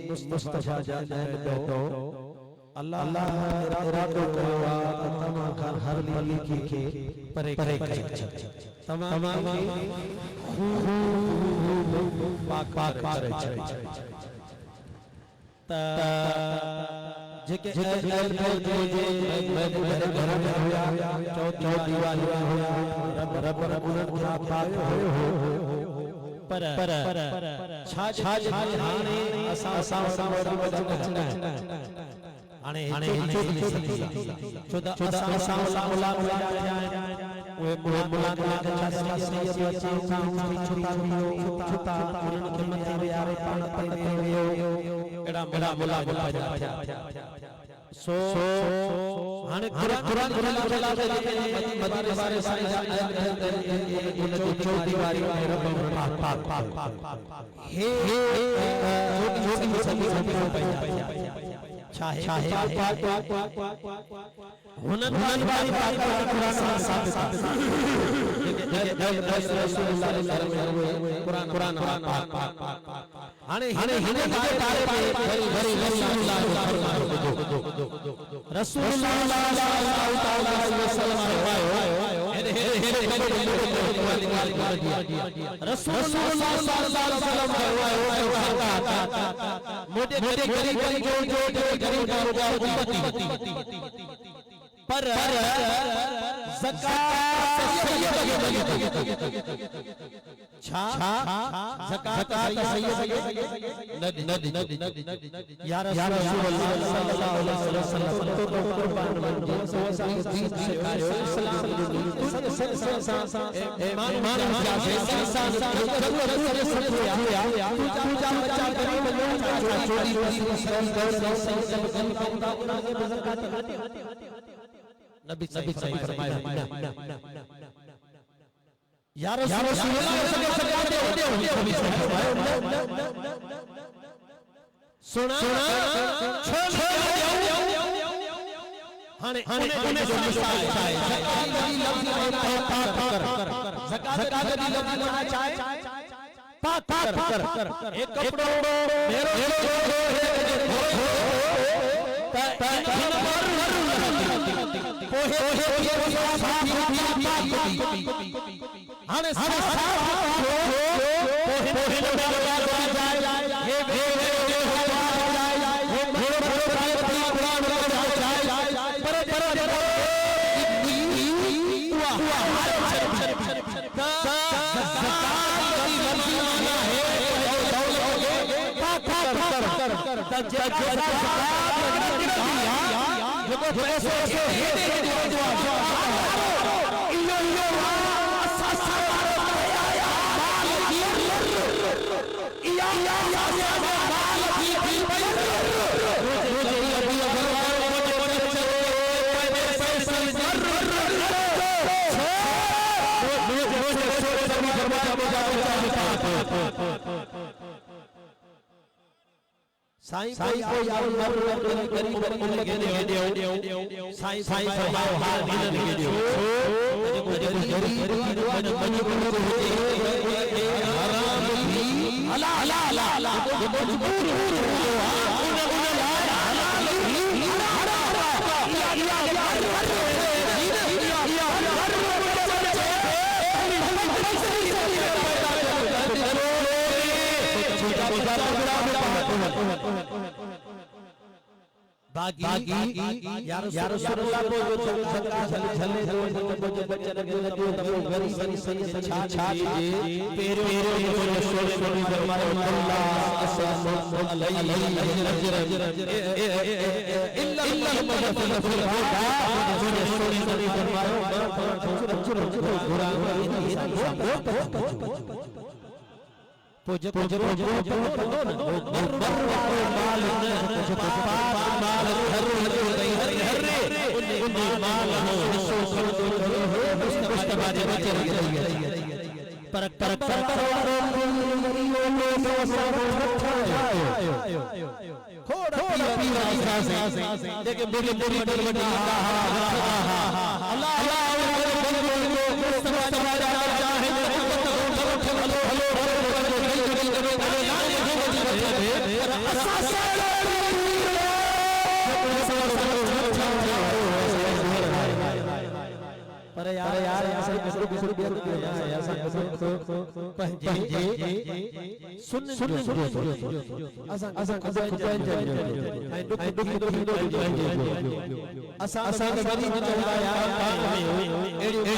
मुस्तफा जान बैठो अल्लाह इरादो कयो तमाम खान हर लिखी के परे करे तमाम पाक करे त जेके जो मैं घर में होया चौ दीवार होया रब उन्हनि खे पाक हो पर छा हाणे असां अचना हाणे असां सो हाणे कुरान मदीने वाले उन जो चौथी वारी रब पाक हे जोगी सभी चाहे हुनन वाली पाक कुरान साबित कुरान हाणे हिने के बारे में भरी रसूलुल्लाह सल्लल्लाहु अलैहि वसल्लम रसूलुल्लाह सल्लल्लाहु अलैहि वसल्लम मोटे गरीब जो गरीब पर ज़कात ज़कात या रसूलुल्लाह सल्लल्लाहु अलैहि वसल्लम तो कुर्बान बन सो दीन सिखायो इस्लाम ईमान पूजा बच्चा गरीब लोग चोरी नबी सही फरमाया या रसूलुल्लाह सुना हाने उन्हें जो मिसाल चाहे ज़कात दी लफ्ज़ लेना चाहे पाक कर एक कपड़ो मेरो साईं को यार मर गरीब उम्मत के दियो साईं फरमायो हाल दीन के दियो गरीब मजबूर होते हराम भी हलाल मजबूर बागी या रसूलुल्लाह को जो झले जो बच्चे लगे तो गरीब सैयद छा पेरो सोने फरमाया अल्लाह अस्सलामु अलैहि इल्ला मदफन फिल हुदा सोने फरमाया अरे यार ऐसा किसी को बिया तो ऐसा तो पंजे सुन असा खुदा असा गरी चौड़ा यार एड़ी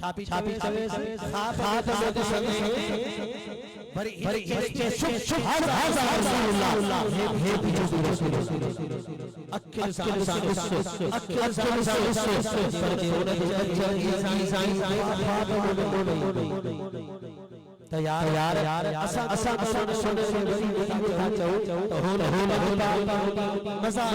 छापी छापी साथ भरी के शुभ शुभ रसूलुल्लाह हे अक्खिल यार असा सुन मजा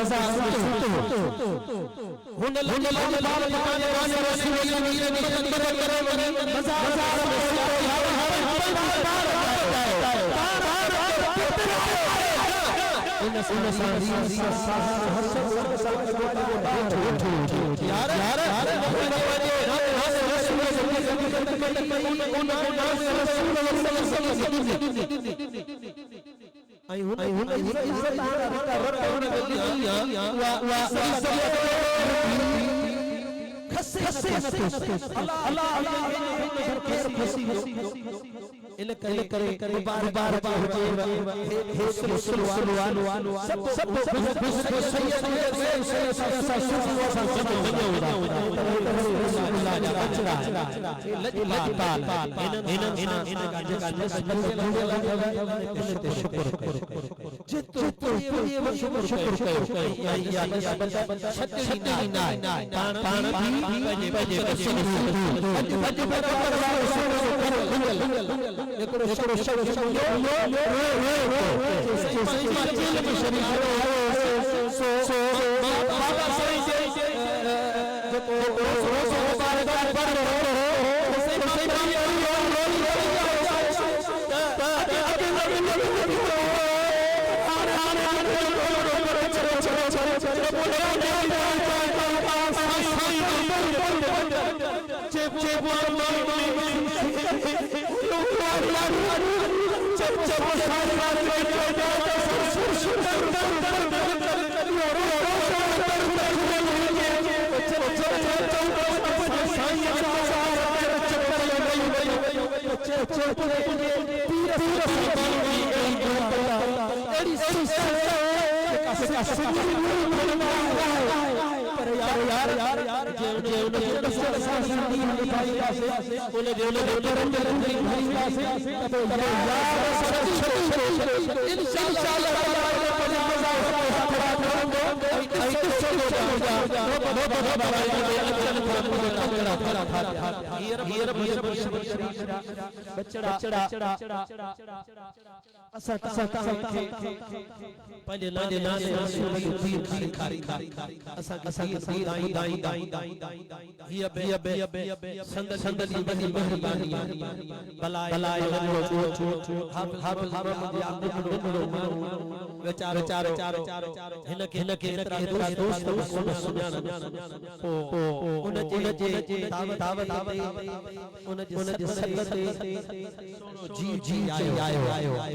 यार जे उन्हें साथी हमारे भाई का से उन्हें करम भाई का से तो यार इंशाल्लाह जी आयो